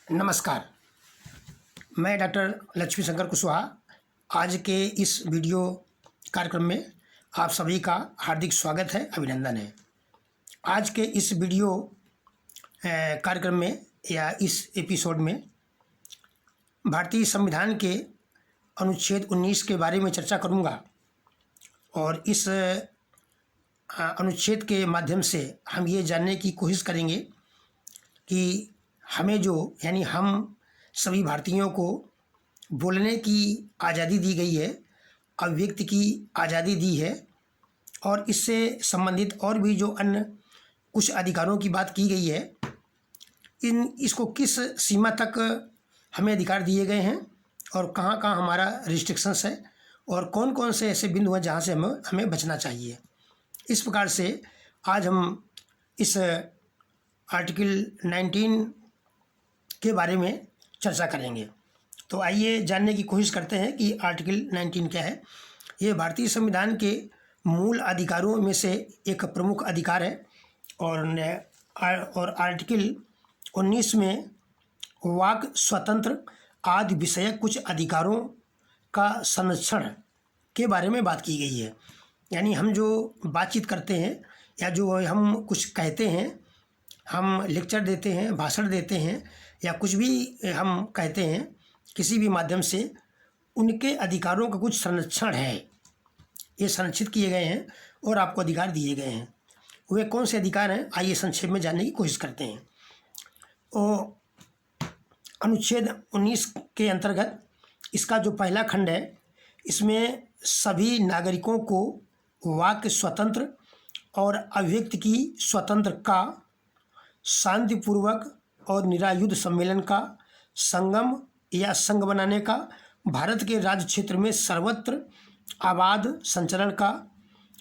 नमस्कार। मैं डॉक्टर लक्ष्मी शंकर कुशवाहा आज के इस वीडियो कार्यक्रम में आप सभी का हार्दिक स्वागत है, अभिनंदन है। आज के इस वीडियो कार्यक्रम में या इस एपिसोड में भारतीय संविधान के अनुच्छेद 19 के बारे में चर्चा करूंगा और इस अनुच्छेद के माध्यम से हम ये जानने की कोशिश करेंगे कि हमें यानी हम सभी भारतीयों को बोलने की आज़ादी दी गई है, अभिव्यक्ति की आज़ादी दी है और इससे संबंधित और भी जो अन्य कुछ अधिकारों की बात की गई है, इसको किस सीमा तक हमें अधिकार दिए गए हैं और कहाँ कहाँ हमारा रिस्ट्रिक्शंस है और कौन कौन से ऐसे बिंदु हैं जहाँ से हमें बचना चाहिए। इस प्रकार से आज हम इस आर्टिकल 19 के बारे में चर्चा करेंगे। तो आइए जानने की कोशिश करते हैं कि आर्टिकल 19 क्या है। ये भारतीय संविधान के मूल अधिकारों में से एक प्रमुख अधिकार है और आर्टिकल 19 में वाक स्वतंत्र आदि विषयक कुछ अधिकारों का संरक्षण के बारे में बात की गई है। यानी हम जो बातचीत करते हैं या जो हम कुछ कहते हैं, हम लेक्चर देते हैं, भाषण देते हैं या कुछ भी हम कहते हैं किसी भी माध्यम से, उनके अधिकारों का कुछ संरक्षण है, ये संरक्षित किए गए हैं और आपको अधिकार दिए गए हैं। वे कौन से अधिकार हैं, आइए संक्षेप में जानने की कोशिश करते हैं। तो अनुच्छेद 19 के अंतर्गत इसका जो पहला खंड है, इसमें सभी नागरिकों को वाक स्वतंत्र और अभिव्यक्ति की स्वतंत्रता का, शांतिपूर्वक और निरायुध सम्मेलन का, संगम या संघ बनाने का, भारत के राज्य क्षेत्र में सर्वत्र आबाद संचरण का,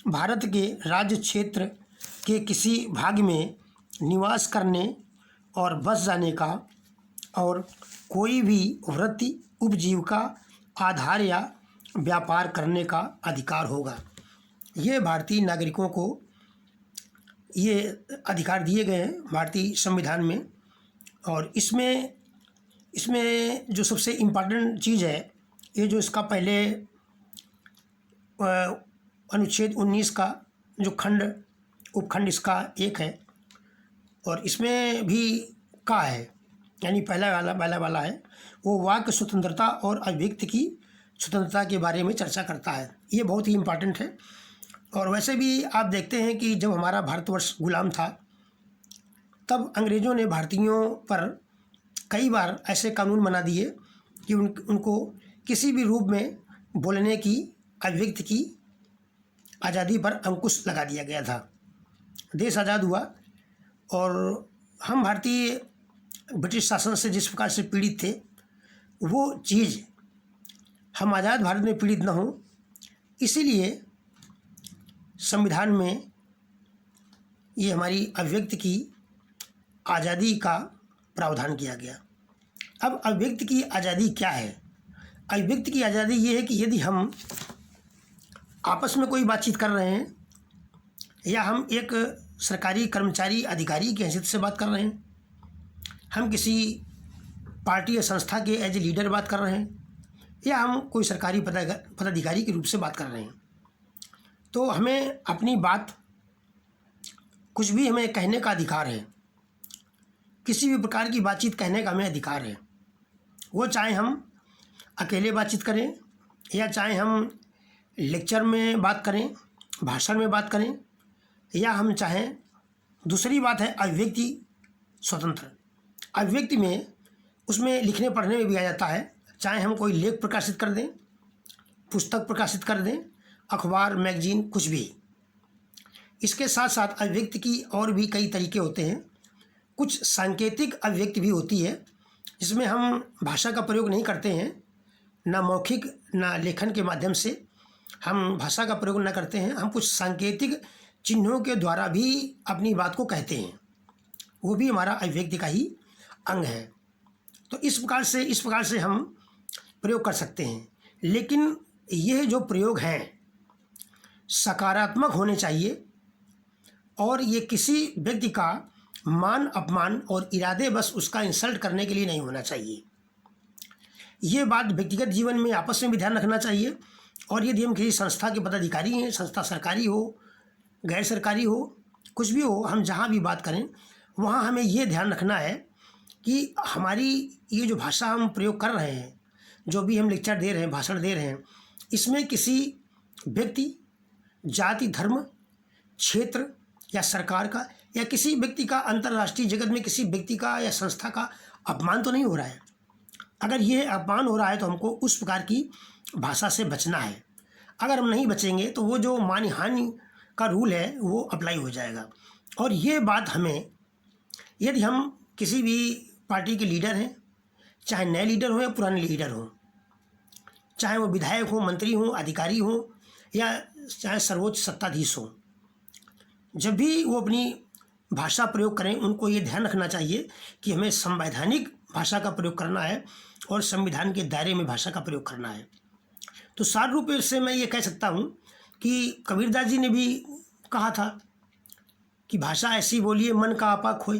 भारत के राज्य क्षेत्र के किसी भाग में निवास करने और बस जाने का और कोई भी वृत्ति, उपजीविका, आधार या व्यापार करने का अधिकार होगा। ये भारतीय नागरिकों को ये अधिकार दिए गए हैं भारतीय संविधान में। और इसमें जो सबसे इम्पॉर्टेंट चीज़ है, ये जो इसका पहले अनुच्छेद 19 का जो उपखंड इसका एक है और इसमें भी का है, यानी पहला वाला है, वो वाक स्वतंत्रता और अभिव्यक्ति की स्वतंत्रता के बारे में चर्चा करता है। ये बहुत ही इम्पॉर्टेंट है। और वैसे भी आप देखते हैं कि जब हमारा भारतवर्ष गुलाम था, तब अंग्रेज़ों ने भारतीयों पर कई बार ऐसे कानून बना दिए कि उनको किसी भी रूप में बोलने की, अभिव्यक्ति की आज़ादी पर अंकुश लगा दिया गया था। देश आज़ाद हुआ और हम भारतीय ब्रिटिश शासन से जिस प्रकार से पीड़ित थे, वो चीज़ हम आज़ाद भारत में पीड़ित न हों, इसीलिए संविधान में ये हमारी अभिव्यक्ति की आज़ादी का प्रावधान किया गया। अब अभिव्यक्ति की आज़ादी क्या है? अभिव्यक्ति की आज़ादी ये है कि यदि हम आपस में कोई बातचीत कर रहे हैं या हम एक सरकारी कर्मचारी, अधिकारी की हैसियत से बात कर रहे हैं, हम किसी पार्टी या संस्था के एज ए लीडर बात कर रहे हैं या हम कोई सरकारी पदाधिकारी के रूप से बात कर रहे हैं, तो हमें अपनी बात, कुछ भी हमें कहने का अधिकार है। किसी भी प्रकार की बातचीत कहने का हमें अधिकार है। वो चाहे हम अकेले बातचीत करें या चाहे हम लेक्चर में बात करें, भाषण में बात करें, या हम चाहें, दूसरी बात है अभिव्यक्ति स्वतंत्र। अभिव्यक्ति में उसमें लिखने पढ़ने में भी आ जाता है, चाहे हम कोई लेख प्रकाशित कर दें, पुस्तक प्रकाशित कर दें, अखबार, मैगजीन, कुछ भी। इसके साथ साथ अभिव्यक्ति की और भी कई तरीके होते हैं। कुछ सांकेतिक अभिव्यक्ति भी होती है जिसमें हम भाषा का प्रयोग नहीं करते हैं, ना मौखिक ना लेखन के माध्यम से हम भाषा का प्रयोग न करते हैं। हम कुछ सांकेतिक चिन्हों के द्वारा भी अपनी बात को कहते हैं, वो भी हमारा अभिव्यक्ति का ही अंग है। तो इस प्रकार से हम प्रयोग कर सकते हैं। लेकिन यह जो प्रयोग हैं सकारात्मक होने चाहिए और ये किसी व्यक्ति का मान अपमान और इरादे बस उसका इंसल्ट करने के लिए नहीं होना चाहिए। ये बात व्यक्तिगत जीवन में आपस में भी ध्यान रखना चाहिए। और यदि हम किसी संस्था के पदाधिकारी हैं, संस्था सरकारी हो, गैर सरकारी हो, कुछ भी हो, हम जहाँ भी बात करें वहाँ हमें ये ध्यान रखना है कि हमारी ये जो भाषा हम प्रयोग कर रहे हैं, जो भी हम लेक्चर दे रहे हैं, भाषण दे रहे हैं, इसमें किसी व्यक्ति, जाति, धर्म, क्षेत्र या सरकार का या किसी व्यक्ति का, अंतर्राष्ट्रीय जगत में किसी व्यक्ति का या संस्था का अपमान तो नहीं हो रहा है। अगर ये अपमान हो रहा है तो हमको उस प्रकार की भाषा से बचना है। अगर हम नहीं बचेंगे तो वो जो मानहानि का रूल है वो अप्लाई हो जाएगा। और ये बात हमें, यदि हम किसी भी पार्टी के लीडर हैं, चाहे नए लीडर हो या पुराने लीडर हो, चाहे वो विधायक हो, मंत्री हो, अधिकारी हो या चाहे सर्वोच्च सत्ताधीश हो, जब भी वो अपनी भाषा प्रयोग करें उनको ये ध्यान रखना चाहिए कि हमें संवैधानिक भाषा का प्रयोग करना है और संविधान के दायरे में भाषा का प्रयोग करना है। तो सार रूप से मैं ये कह सकता हूँ कि कबीरदास जी ने भी कहा था कि भाषा ऐसी बोलिए मन का आपा खोए।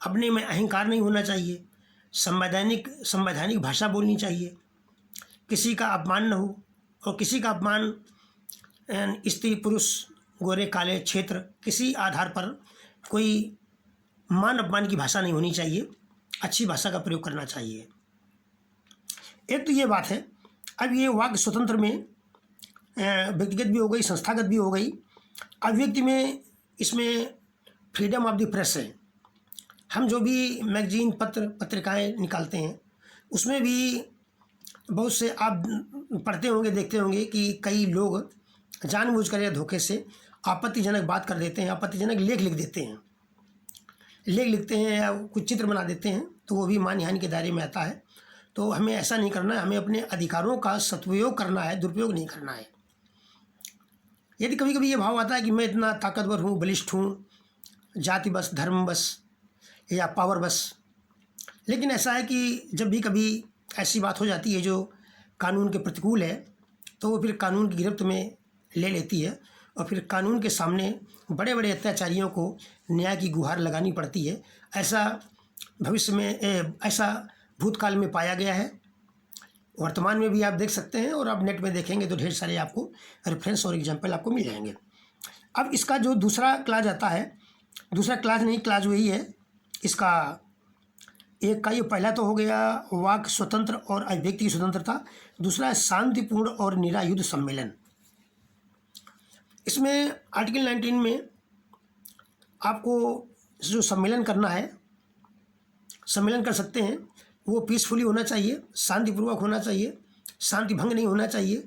अपने में अहंकार नहीं होना चाहिए, संवैधानिक भाषा बोलनी चाहिए, किसी का अपमान न हो। और किसी का अपमान स्त्री पुरुष, गोरे काले, क्षेत्र, किसी आधार पर कोई मान अपमान की भाषा नहीं होनी चाहिए। अच्छी भाषा का प्रयोग करना चाहिए। एक तो ये बात है। अब ये वाक्य स्वतंत्र में व्यक्तिगत भी हो गई, संस्थागत भी हो गई। अभिव्यक्ति में इसमें फ्रीडम ऑफ द प्रेस है। हम जो भी मैगजीन, पत्रिकाएं निकालते हैं उसमें भी बहुत से आप पढ़ते होंगे, देखते होंगे कि कई लोग जानबूझकर या धोखे से आपत्तिजनक बात कर देते हैं, आपत्तिजनक लेख लिख देते हैं, लेख लिखते हैं या कुछ चित्र बना देते हैं, तो वो भी मानहानि के दायरे में आता है। तो हमें ऐसा नहीं करना है। हमें अपने अधिकारों का सदुपयोग करना है, दुरुपयोग नहीं करना है। यदि कभी कभी ये भाव आता है कि मैं इतना ताकतवर हूँ, बलिष्ठ हूँ, जाति बस, धर्म बस या पावर बस, लेकिन ऐसा है कि जब भी कभी ऐसी बात हो जाती है जो कानून के प्रतिकूल है तो वो फिर कानून की गिरफ्त में ले लेती है और फिर कानून के सामने बड़े बड़े अत्याचारियों को न्याय की गुहार लगानी पड़ती है। ऐसा भविष्य में ऐसा भूतकाल में पाया गया है। वर्तमान में भी आप देख सकते हैं और आप नेट में देखेंगे तो ढेर सारे आपको रेफरेंस और एग्जाम्पल आपको मिल जाएंगे। अब इसका जो दूसरा क्लाज आता है, दूसरा क्लाज नहीं, क्लाज वही है इसका एक का। ये पहला तो हो गया वाक स्वतंत्र और अभिव्यक्ति की स्वतंत्रता। दूसरा है शांतिपूर्ण और निरायुध सम्मेलन। इसमें आर्टिकल 19 में आपको जो सम्मेलन करना है, सम्मेलन कर सकते हैं, वो पीसफुली होना चाहिए, शांतिपूर्वक होना चाहिए, शांति भंग नहीं होना चाहिए,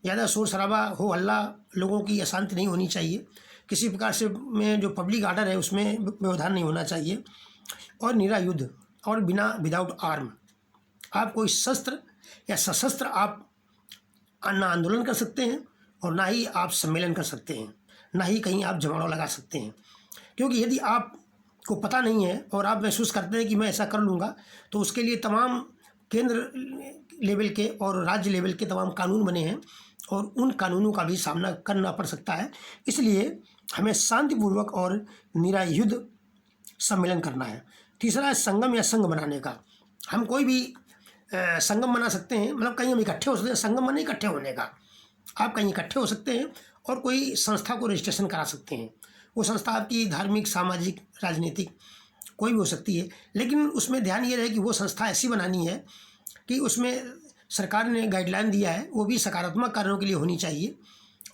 ज़्यादा शोर शराबा हो हल्ला, लोगों की अशांति नहीं होनी चाहिए, किसी प्रकार से में जो पब्लिक आर्डर है उसमें व्यवधान नहीं होना चाहिए, और निरायुध और बिना विदाउट आर्म। आप कोई शस्त्र या सशस्त्र आप ना आंदोलन कर सकते हैं और ना ही आप सम्मेलन कर सकते हैं, ना ही कहीं आप जमावड़ा लगा सकते हैं। क्योंकि यदि आपको पता नहीं है और आप महसूस करते हैं कि मैं ऐसा कर लूँगा, तो उसके लिए तमाम केंद्र लेवल के और राज्य लेवल के तमाम कानून बने हैं और उन कानूनों का भी सामना करना पड़ सकता है। इसलिए हमें शांतिपूर्वक और निरायुध सम्मेलन करना है। तीसरा है संगम या संघ बनाने का। हम कोई भी संगम बना सकते हैं, मतलब कहीं हम इकट्ठे हो सकते हैं। संगम माने इकट्ठे होने का। आप कहीं इकट्ठे हो सकते हैं और कोई संस्था को रजिस्ट्रेशन करा सकते हैं। वो संस्था आपकी धार्मिक, सामाजिक, राजनीतिक कोई भी हो सकती है, लेकिन उसमें ध्यान ये रहे कि वो संस्था ऐसी बनानी है कि उसमें सरकार ने गाइडलाइन दिया है वो भी सकारात्मक कार्यों के लिए होनी चाहिए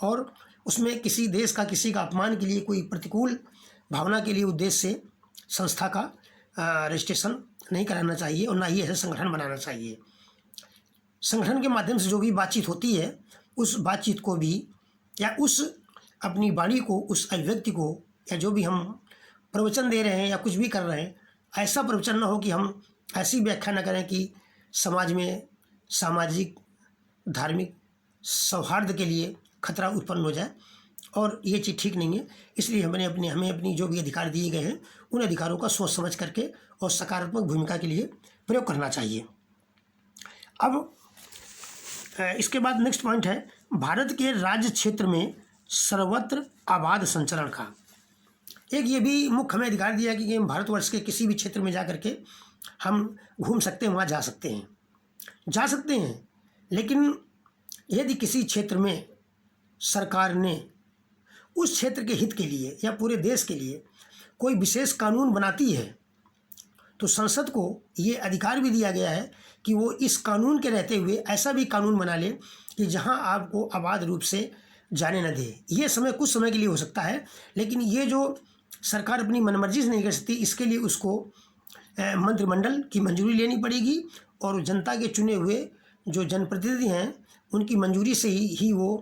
और उसमें किसी देश का, किसी का अपमान के लिए, कोई प्रतिकूल भावना के लिए उद्देश्य से संस्था का रजिस्ट्रेशन नहीं कराना चाहिए और ना ही ऐसे संगठन बनाना चाहिए। संगठन के माध्यम से जो भी बातचीत होती है उस बातचीत को भी या उस अपनी वाणी को, उस अभिव्यक्ति को, या जो भी हम प्रवचन दे रहे हैं या कुछ भी कर रहे हैं, ऐसा प्रवचन ना हो कि हम ऐसी व्याख्या न करें कि समाज में सामाजिक, धार्मिक सौहार्द के लिए खतरा उत्पन्न हो जाए, और ये चीज़ ठीक नहीं है। इसलिए हमें अपनी जो भी अधिकार दिए गए हैं उन अधिकारों का सोच समझ करके और सकारात्मक भूमिका के लिए प्रयोग करना चाहिए। अब इसके बाद नेक्स्ट पॉइंट है भारत के राज्य क्षेत्र में सर्वत्र आबाद संचरण का। एक ये भी मुख्य हमें अधिकार दिया कि हम भारतवर्ष के किसी भी क्षेत्र में जा कर के हम घूम सकते हैं, वहाँ जा सकते हैं। लेकिन यदि किसी क्षेत्र में सरकार ने उस क्षेत्र के हित के लिए या पूरे देश के लिए कोई विशेष कानून बनाती है, तो संसद को ये अधिकार भी दिया गया है कि वो इस कानून के रहते हुए ऐसा भी कानून बना ले कि जहां आपको अबाध रूप से जाने न दे। ये समय कुछ समय के लिए हो सकता है, लेकिन ये जो सरकार अपनी मनमर्जी से नहीं कर सकती, इसके लिए उसको मंत्रिमंडल की मंजूरी लेनी पड़ेगी और जनता के चुने हुए जो जनप्रतिनिधि हैं उनकी मंजूरी से ही वो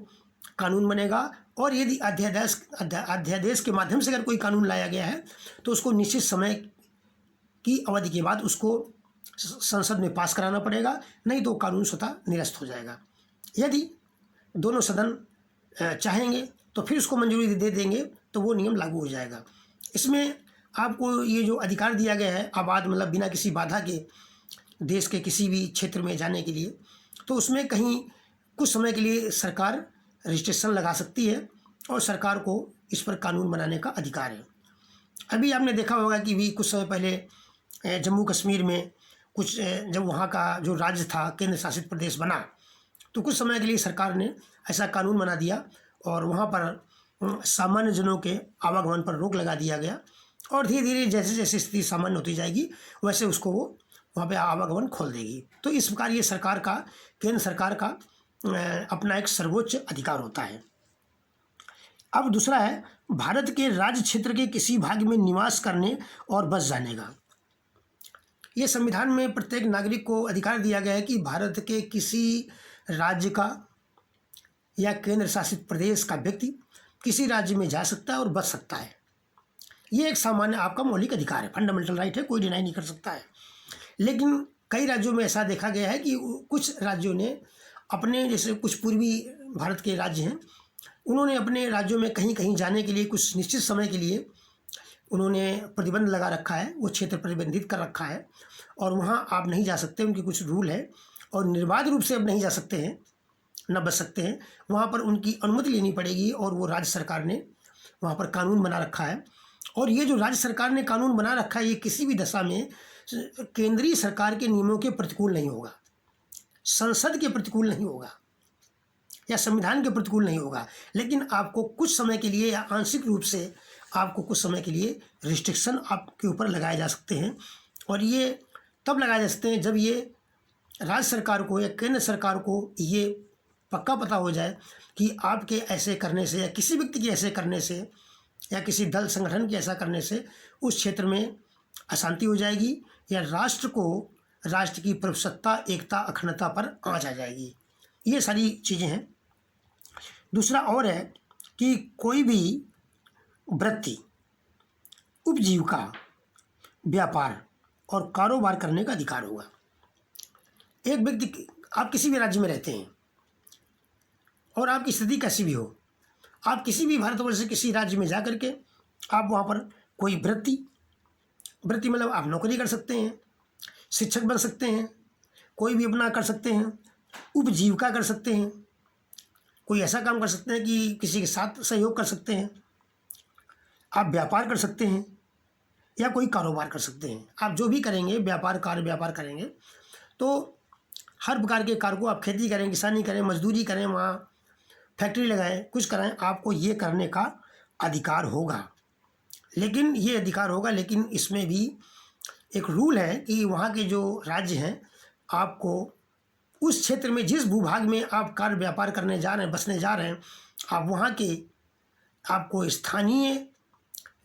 कानून बनेगा। और यदि अध्यादेश के माध्यम से अगर कोई कानून लाया गया है तो उसको निश्चित समय की अवधि के बाद उसको संसद में पास कराना पड़ेगा, नहीं तो कानून स्वतः निरस्त हो जाएगा। यदि दोनों सदन चाहेंगे तो फिर उसको मंजूरी दे देंगे तो वो नियम लागू हो जाएगा। इसमें आपको ये जो अधिकार दिया गया है आबाद मतलब बिना किसी बाधा के देश के किसी भी क्षेत्र में जाने के लिए, तो उसमें कहीं कुछ समय के लिए सरकार रजिस्ट्रेशन लगा सकती है और सरकार को इस पर कानून बनाने का अधिकार है। अभी आपने देखा होगा कि भी कुछ समय पहले जम्मू कश्मीर में कुछ जब वहाँ का जो राज्य था केंद्र शासित प्रदेश बना, तो कुछ समय के लिए सरकार ने ऐसा कानून बना दिया और वहाँ पर सामान्य जनों के आवागमन पर रोक लगा दिया गया। और धीरे धीरे जैसे जैसे स्थिति सामान्य होती जाएगी वैसे उसको वो वहाँ पे आवागमन खोल देगी। तो इस प्रकार ये सरकार का, केंद्र सरकार का अपना एक सर्वोच्च अधिकार होता है। अब दूसरा है भारत के राज्य क्षेत्र के किसी भाग में निवास करने और बस जाने का। ये संविधान में प्रत्येक नागरिक को अधिकार दिया गया है कि भारत के किसी राज्य का या केंद्र शासित प्रदेश का व्यक्ति किसी राज्य में जा सकता है और बस सकता है। ये एक सामान्य आपका मौलिक अधिकार है, फंडामेंटल राइट है, कोई डिनाई नहीं कर सकता है। लेकिन कई राज्यों में ऐसा देखा गया है कि कुछ राज्यों ने अपने, जैसे कुछ पूर्वी भारत के राज्य हैं, उन्होंने अपने राज्यों में कहीं कहीं जाने के लिए कुछ निश्चित समय के लिए उन्होंने प्रतिबंध लगा रखा है, वो क्षेत्र प्रतिबंधित कर रखा है और वहाँ आप नहीं जा सकते, उनके कुछ रूल है और निर्बाध रूप से अब नहीं जा सकते हैं, न बच सकते हैं। वहाँ पर उनकी अनुमति लेनी पड़ेगी और वो राज्य सरकार ने वहाँ पर कानून बना रखा है। और ये जो राज्य सरकार ने कानून बना रखा है ये किसी भी दशा में केंद्रीय सरकार के नियमों के प्रतिकूल नहीं होगा, संसद के प्रतिकूल नहीं होगा या संविधान के प्रतिकूल नहीं होगा। लेकिन आपको कुछ समय के लिए या आंशिक रूप से आपको कुछ समय के लिए रिस्ट्रिक्शन आपके ऊपर लगाए जा सकते हैं। और ये तब लगाए जा सकते हैं जब ये राज्य सरकार को या केंद्र सरकार को ये पक्का पता हो जाए कि आपके ऐसे करने से या किसी व्यक्ति के ऐसे करने से या किसी दल संगठन के ऐसा करने से उस क्षेत्र में अशांति हो जाएगी या राष्ट्र की प्रभुसत्ता, एकता, अखंडता पर आंच आ जाएगी। ये सारी चीज़ें हैं। दूसरा और है कि कोई भी वृत्ति, उपजीविका, व्यापार और कारोबार करने का अधिकार होगा। एक व्यक्ति, आप किसी भी राज्य में रहते हैं और आपकी स्थिति कैसी भी हो, आप किसी भी भारतवर्ष से किसी राज्य में जा कर के आप वहाँ पर कोई वृत्ति मतलब आप नौकरी कर सकते हैं, शिक्षक बन सकते हैं, कोई भी अपना कर सकते हैं, उपजीविका कर सकते हैं, कोई ऐसा काम कर सकते हैं कि किसी के साथ सहयोग कर सकते हैं, आप व्यापार कर सकते हैं या कोई कारोबार कर सकते हैं। आप जो भी करेंगे व्यापार करेंगे तो हर प्रकार के कार्य को, आप खेती करें, किसानी करें, मजदूरी करें, वहाँ फैक्ट्री लगाएं, कुछ कराएं, आपको ये करने का अधिकार होगा। लेकिन ये अधिकार होगा, लेकिन इसमें भी एक रूल है कि वहाँ के जो राज्य हैं, आपको उस क्षेत्र में जिस भूभाग में आप कार्य व्यापार करने जा रहे हैं, बसने जा रहे हैं, आप वहाँ के आपको स्थानीय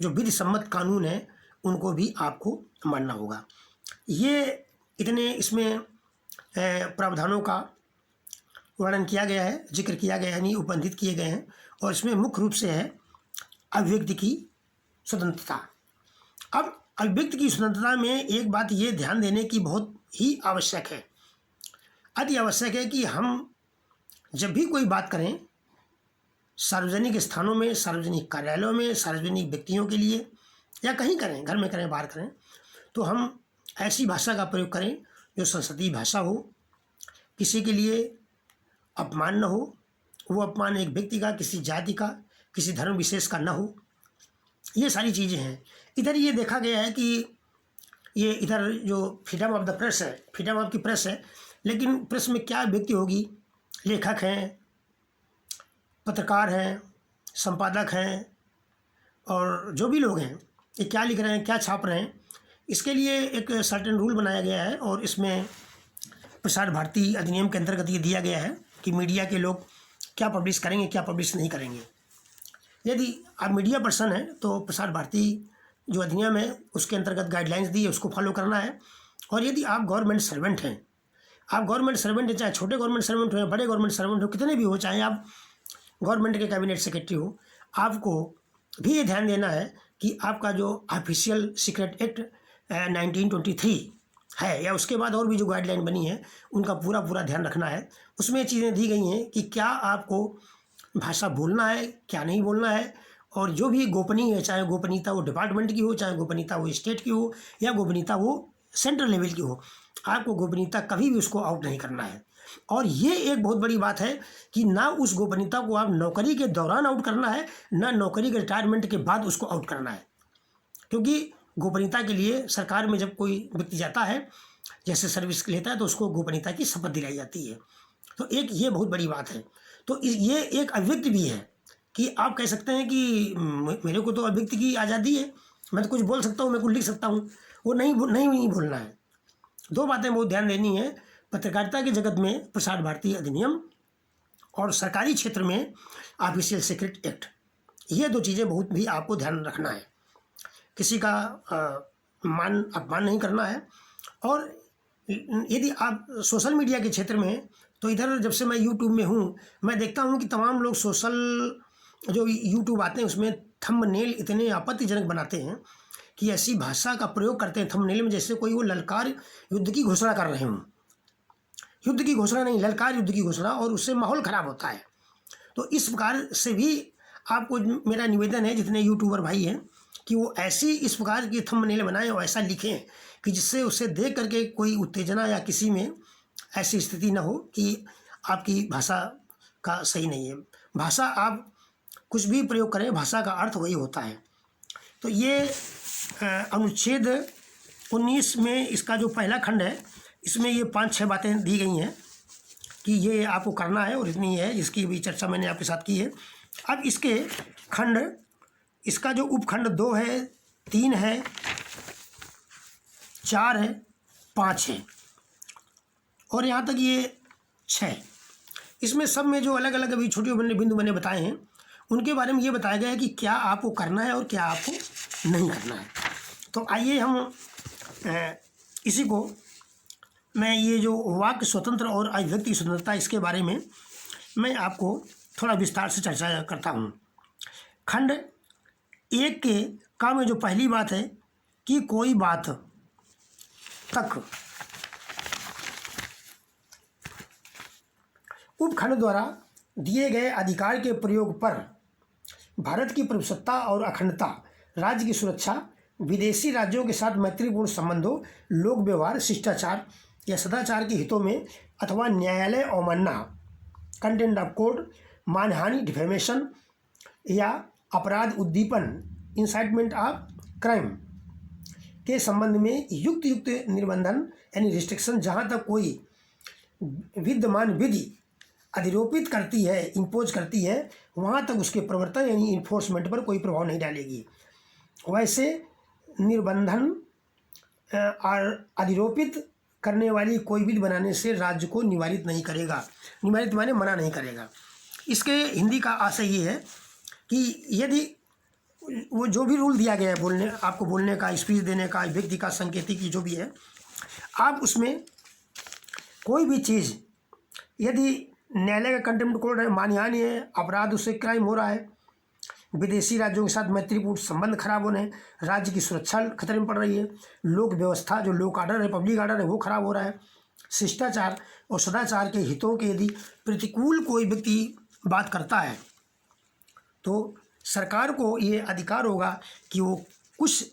जो विधि सम्मत कानून है उनको भी आपको मानना होगा। ये इतने इसमें प्रावधानों का वर्णन किया गया है, जिक्र किया गया है, यानी उपबंधित किए गए हैं। और इसमें मुख्य रूप से है अभिव्यक्ति की स्वतंत्रता। अब अभिव्यक्ति की स्वतंत्रता में एक बात ये ध्यान देने की बहुत ही आवश्यक है, अति आवश्यक है कि हम जब भी कोई बात करें सार्वजनिक स्थानों में, सार्वजनिक कार्यालयों में, सार्वजनिक व्यक्तियों के लिए या कहीं करें, घर में करें, बाहर करें, तो हम ऐसी भाषा का प्रयोग करें जो संसदीय भाषा हो, किसी के लिए अपमान न हो, वो अपमान एक व्यक्ति का, किसी जाति का, किसी धर्म विशेष का न हो, ये सारी चीज़ें हैं। इधर ये देखा गया है कि ये इधर जो फ्रीडम ऑफ द प्रेस है, फ्रीडम ऑफ की प्रेस है, लेकिन प्रेस में क्या व्यक्ति होगी, लेखक हैं, पत्रकार हैं, संपादक हैं, और जो भी लोग हैं, ये क्या लिख रहे हैं, क्या छाप रहे हैं, इसके लिए एक सर्टेन रूल बनाया गया है। और इसमें प्रसार भारती अधिनियम के अंतर्गत ये दिया गया है कि मीडिया के लोग क्या पब्लिश करेंगे, क्या पब्लिश नहीं करेंगे। यदि आप मीडिया पर्सन हैं तो प्रसार भारती जो अधिनियम है उसके अंतर्गत गाइडलाइंस दी है, उसको फॉलो करना है। और यदि आप गवर्नमेंट सर्वेंट हैं, आप गवर्नमेंट सर्वेंट हैं, चाहे छोटे गवर्नमेंट सर्वेंट हो या बड़े गवर्नमेंट सर्वेंट हो, कितने भी हो, चाहे आप गवर्नमेंट के कैबिनेट सेक्रेटरी हो, आपको भी ये ध्यान देना है कि आपका जो ऑफिशियल सीक्रेट एक्ट 1923 है या उसके बाद और भी जो गाइडलाइन बनी है उनका पूरा पूरा ध्यान रखना है। उसमें चीज़ें दी गई हैं कि क्या आपको भाषा बोलना है, क्या नहीं बोलना है, और जो भी गोपनीय है, चाहे गोपनीयता वो डिपार्टमेंट की हो, चाहे गोपनीयता वो स्टेट की हो, या गोपनीयता वो सेंट्रल लेवल की हो, आपको गोपनीयता कभी भी उसको आउट नहीं करना है। और ये एक बहुत बड़ी बात है कि ना उस गोपनीयता को आप नौकरी के दौरान आउट करना है, ना नौकरी के रिटायरमेंट के बाद उसको आउट करना है। क्योंकि गोपनीयता के लिए सरकार में जब कोई व्यक्ति जाता है, जैसे सर्विस लेता है, तो उसको गोपनीयता की शपथ दिलाई जाती है। तो एक ये बहुत बड़ी बात है। तो ये एक अभिव्यक्ति भी है कि आप कह सकते हैं कि मेरे को तो अभिव्यक्ति की आज़ादी है, मैं तो कुछ बोल सकता हूँ, मैं कुछ लिख सकता हूँ, वो नहीं बोलना है। दो बातें बहुत ध्यान देनी है। पत्रकारिता के जगत में प्रसार भारती अधिनियम और सरकारी क्षेत्र में ऑफिशियल सीक्रेट एक्ट, ये दो चीज़ें बहुत भी आपको ध्यान रखना है। किसी का मान अपमान नहीं करना है। और यदि आप सोशल मीडिया के क्षेत्र में, तो इधर जब से मैं यूट्यूब में हूँ, मैं देखता हूँ कि तमाम लोग सोशल जो यूट्यूब आते हैं उसमें थंबनेल इतने आपत्तिजनक बनाते हैं कि ऐसी भाषा का प्रयोग करते हैं थंबनेल में जैसे कोई वो ललकार युद्ध की घोषणा कर रहे हों। युद्ध की घोषणा नहीं, ललकार युद्ध की घोषणा, और उससे माहौल ख़राब होता है। तो इस प्रकार से भी आपको मेरा निवेदन है, जितने यूट्यूबर भाई हैं, कि वो ऐसी इस प्रकार की थंबनेल बनाएं और ऐसा लिखें कि जिससे उसे देख करके कोई उत्तेजना या किसी में ऐसी स्थिति ना हो कि आपकी भाषा का सही नहीं है। भाषा आप कुछ भी प्रयोग करें, भाषा का अर्थ वही होता है। तो ये अनुच्छेद 19 में इसका जो पहला खंड है, इसमें ये 5-6 बातें दी गई हैं कि ये आपको करना है, और इतनी है जिसकी भी चर्चा मैंने आपके साथ की है। अब इसके खंड, इसका जो उपखंड 2 है, 3 है, 4 है, 5 है, और यहाँ तक ये 6। इसमें सब में जो अलग अलग अभी छोटे बिंदु मैंने बताए हैं, उनके बारे में ये बताया गया है कि क्या आपको करना है और क्या आपको नहीं करना है। तो आइए हम इसी को, मैं ये जो वाक्य स्वतंत्र और अभिव्यक्ति स्वतंत्रता, इसके बारे में मैं आपको थोड़ा विस्तार से चर्चा करता हूँ। खंड 1 के का में जो पहली बात है कि कोई बात तक उपखंड द्वारा दिए गए अधिकार के प्रयोग पर भारत की प्रभुसत्ता और अखंडता, राज्य की सुरक्षा, विदेशी राज्यों के साथ मैत्रीपूर्ण संबंधों, लोक व्यवहार, शिष्टाचार या सदाचार के हितों में अथवा न्यायालय अवमानना, कंटेम्प्ट ऑफ कोर्ट, मानहानि, डिफेमेशन या अपराध उद्दीपन, इंसाइटमेंट ऑफ क्राइम के संबंध में युक्त निर्बंधन यानी रिस्ट्रिक्शन, जहाँ तक कोई विद्यमान विधि अधिरोपित करती है, इम्पोज करती है, वहाँ तक उसके प्रवर्तन यानी इन्फोर्समेंट पर कोई प्रभाव नहीं डालेगी। वैसे निर्बंधन और अधिरोपित करने वाली कोई विधि बनाने से राज्य को निवारित नहीं करेगा। निवारित माने मना नहीं करेगा। इसके हिंदी का आशय ये है कि यदि वो जो भी रूल दिया गया है बोलने, आपको बोलने का, स्पीच देने का, व्यक्ति का, संकेतिक की जो भी है, आप उसमें कोई भी चीज़, यदि न्यायालय का कंटेम्प्ट कोर्ट है, मानहानि है, अपराध, उससे क्राइम हो रहा है, विदेशी राज्यों के साथ मैत्रीपूर्ण संबंध खराब होने, राज्य की सुरक्षा खतरे में पड़ रही है, लोक व्यवस्था जो लोक आर्डर है, पब्लिक आर्डर है, वो खराब हो रहा है, शिष्टाचार और सदाचार के हितों के यदि प्रतिकूल कोई व्यक्ति बात करता है, तो सरकार को ये अधिकार होगा कि वो कुछ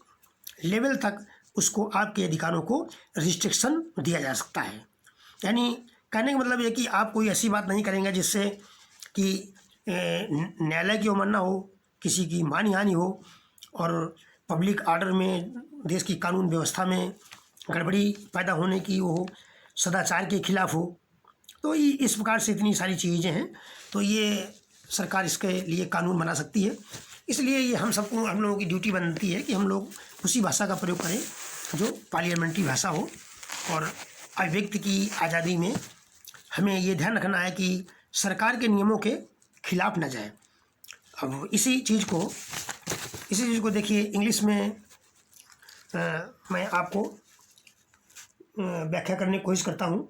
लेवल तक उसको, आपके अधिकारों को रिस्ट्रिक्शन दिया जा सकता है। यानी कहने का मतलब ये कि आप कोई ऐसी बात नहीं करेंगे जिससे कि न्यायालय की अवमानना हो, किसी की मानहानि हो, और पब्लिक ऑर्डर में, देश की कानून व्यवस्था में गड़बड़ी पैदा होने की वो सदाचार के खिलाफ हो। तो इस प्रकार से इतनी सारी चीज़ें हैं, तो ये सरकार इसके लिए कानून बना सकती है। इसलिए ये हम लोगों की ड्यूटी बनती है कि हम लोग उसी भाषा का प्रयोग करें जो पार्लियामेंट्री भाषा हो, और अभिव्यक्ति की आज़ादी में हमें ये ध्यान रखना है कि सरकार के नियमों के खिलाफ न जाए। अब इसी चीज़ को देखिए, इंग्लिश में मैं आपको व्याख्या करने की कोशिश करता हूँ।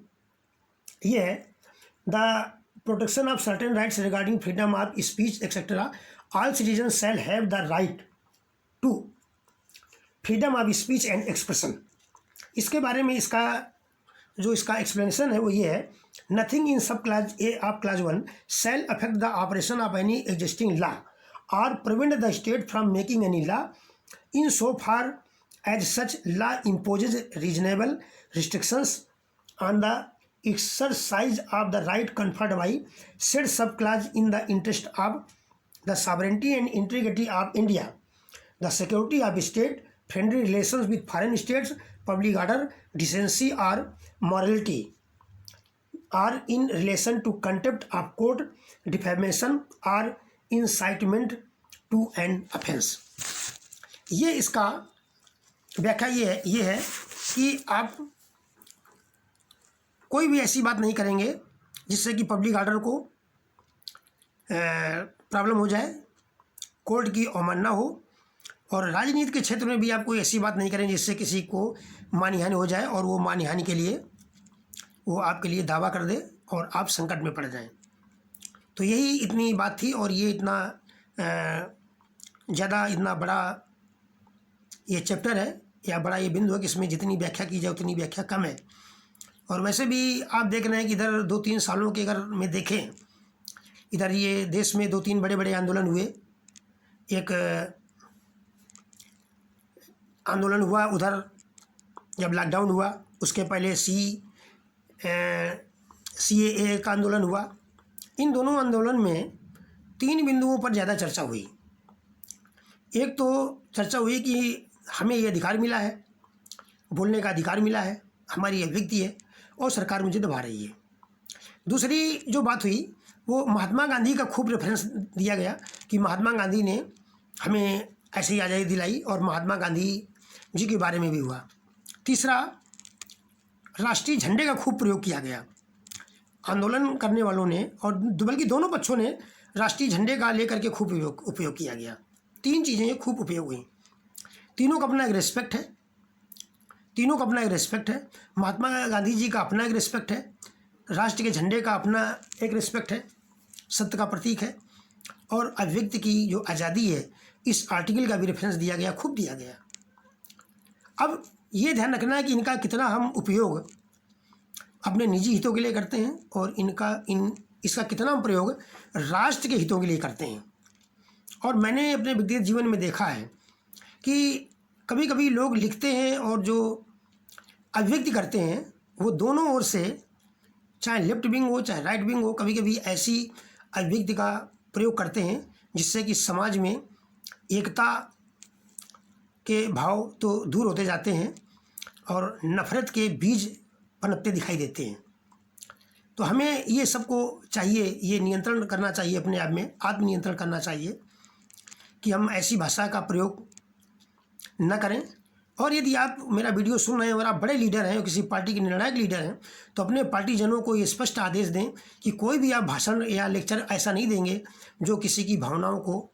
ये है, the protection of certain rights regarding freedom of speech etcetera, all citizen shall have the right to freedom of speech and expression. इसके बारे में इसका एक्सप्लेनेशन है वो ये है, nothing in sub clause A of clause 1 shall affect the operation of any existing law or prevent the state from making any law in so far as such law imposes reasonable restrictions on the exercise of the right conferred by said subclause in the interest of the sovereignty and integrity of India, the security of state, friendly relations with foreign states, public order, decency or morality, or in relation to contempt of court, defamation or incitement to an offense। ये इसका व्याख्या ये है कि आप कोई भी ऐसी बात नहीं करेंगे जिससे कि पब्लिक ऑर्डर को प्रॉब्लम हो जाए, कोर्ट की अवमानना हो, और राजनीति के क्षेत्र में भी आप कोई ऐसी बात नहीं करेंगे जिससे किसी को मानहानि हो जाए और वो मानहानि के लिए वो आपके लिए दावा कर दे और आप संकट में पड़ जाएं। तो यही इतनी बात थी, और ये इतना ज़्यादा इतना बड़ा ये चैप्टर है या बड़ा ये बिंदु है कि इसमें जितनी व्याख्या की जाए उतनी व्याख्या कम है। और वैसे भी आप देख रहे हैं कि इधर 2-3 सालों के अगर में देखें, इधर ये देश में 2-3 बड़े बड़े आंदोलन हुए। एक आंदोलन हुआ उधर जब लॉकडाउन हुआ, उसके पहले CAA का आंदोलन हुआ। इन दोनों आंदोलन में 3 बिंदुओं पर ज़्यादा चर्चा हुई। एक तो चर्चा हुई कि हमें ये अधिकार मिला है, बोलने का अधिकार मिला है, हमारी अभिव्यक्ति है, और सरकार मुझे दबा रही है। दूसरी जो बात हुई वो महात्मा गांधी का खूब रेफरेंस दिया गया कि महात्मा गांधी ने हमें ऐसी आज़ादी दिलाई, और महात्मा गांधी जी के बारे में भी हुआ। तीसरा, राष्ट्रीय झंडे का खूब प्रयोग किया गया। आंदोलन करने वालों ने और बल्कि दोनों पक्षों ने राष्ट्रीय झंडे का लेकर के खूब उपयोग किया गया। 3 चीज़ें खूब उपयोग हुई। तीनों का अपना एक रिस्पेक्ट है। महात्मा गांधी जी का अपना एक रिस्पेक्ट है, राष्ट्र के झंडे का अपना एक रिस्पेक्ट है, सत्य का प्रतीक है, और अभिव्यक्ति की जो आज़ादी है इस आर्टिकल का भी रेफरेंस दिया गया, खूब दिया गया। अब ये ध्यान रखना है कि इनका कितना हम उपयोग अपने निजी हितों के लिए करते हैं, और इसका कितना हम प्रयोग राष्ट्र के हितों के लिए करते हैं। और मैंने अपने व्यक्तिगत जीवन में देखा है कि कभी कभी लोग लिखते हैं और जो अभिव्यक्ति करते हैं वो दोनों ओर से, चाहे लेफ्ट विंग हो चाहे राइट विंग हो, कभी कभी ऐसी अभिव्यक्ति का प्रयोग करते हैं जिससे कि समाज में एकता के भाव तो दूर होते जाते हैं और नफ़रत के बीज पनपते दिखाई देते हैं। तो हमें ये सबको चाहिए, ये नियंत्रण करना चाहिए, अपने आप में आत्मनियंत्रण करना चाहिए कि हम ऐसी भाषा का प्रयोग न करें। और यदि आप मेरा वीडियो सुन रहे हैं और आप बड़े लीडर हैं, किसी पार्टी के निर्णायक लीडर हैं, तो अपने पार्टीजनों को ये स्पष्ट आदेश दें कि कोई भी आप भाषण या लेक्चर ऐसा नहीं देंगे जो किसी की भावनाओं को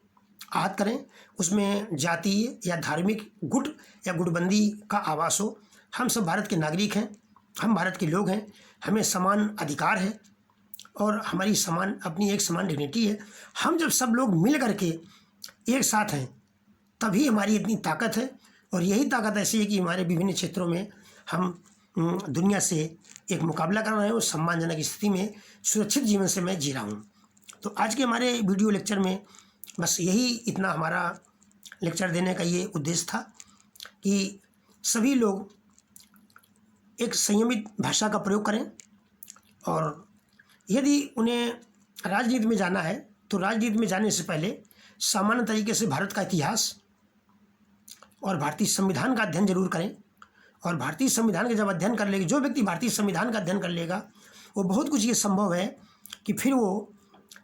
आहत करें, उसमें जातीय या धार्मिक गुट या गुटबंदी का आवास हो। हम सब भारत के नागरिक हैं, हम भारत के लोग हैं, हमें समान अधिकार है और हमारी अपनी एक समान डिग्निटी है। हम जब सब लोग मिल करके एक साथ हैं तभी हमारी इतनी ताकत है, और यही ताकत ऐसी है कि हमारे विभिन्न क्षेत्रों में हम दुनिया से एक मुकाबला कर रहे हैं और सम्मानजनक स्थिति में सुरक्षित जीवन से मैं जी रहा हूँ। तो आज के हमारे वीडियो लेक्चर में बस यही इतना हमारा लेक्चर देने का ये उद्देश्य था कि सभी लोग एक संयमित भाषा का प्रयोग करें, और यदि उन्हें राजनीति में जाना है तो राजनीति में जाने से पहले सामान्य तरीके से भारत का इतिहास, और भारतीय संविधान का अध्ययन जरूर करें। और भारतीय संविधान का जब अध्ययन कर लेगा, जो व्यक्ति भारतीय संविधान का अध्ययन कर लेगा, वो बहुत कुछ ये संभव है कि फिर वो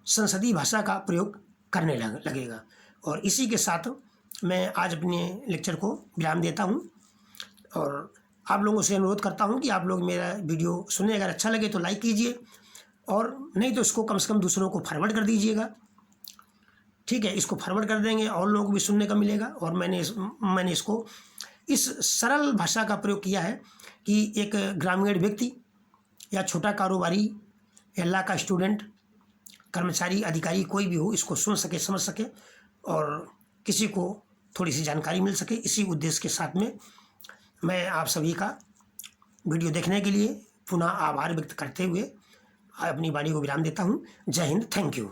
संसदीय भाषा का प्रयोग करने लगेगा। और इसी के साथ मैं आज अपने लेक्चर को विराम देता हूँ और आप लोगों से अनुरोध करता हूँ कि आप लोग मेरा वीडियो सुने, अगर अच्छा लगे तो लाइक कीजिए और नहीं तो इसको कम से कम दूसरों को फॉरवर्ड कर दीजिएगा। ठीक है, इसको फॉरवर्ड कर देंगे और लोगों को भी सुनने का मिलेगा। और मैंने इसको इस सरल भाषा का प्रयोग किया है कि एक ग्रामीण व्यक्ति या छोटा कारोबारी या लॉ का स्टूडेंट, कर्मचारी, अधिकारी, कोई भी हो, इसको सुन सके, समझ सके और किसी को थोड़ी सी जानकारी मिल सके। इसी उद्देश्य के साथ में मैं आप सभी का वीडियो देखने के लिए पुनः आभार व्यक्त करते हुए अपनी वाणी को विराम देता हूँ। जय हिंद, थैंक यू।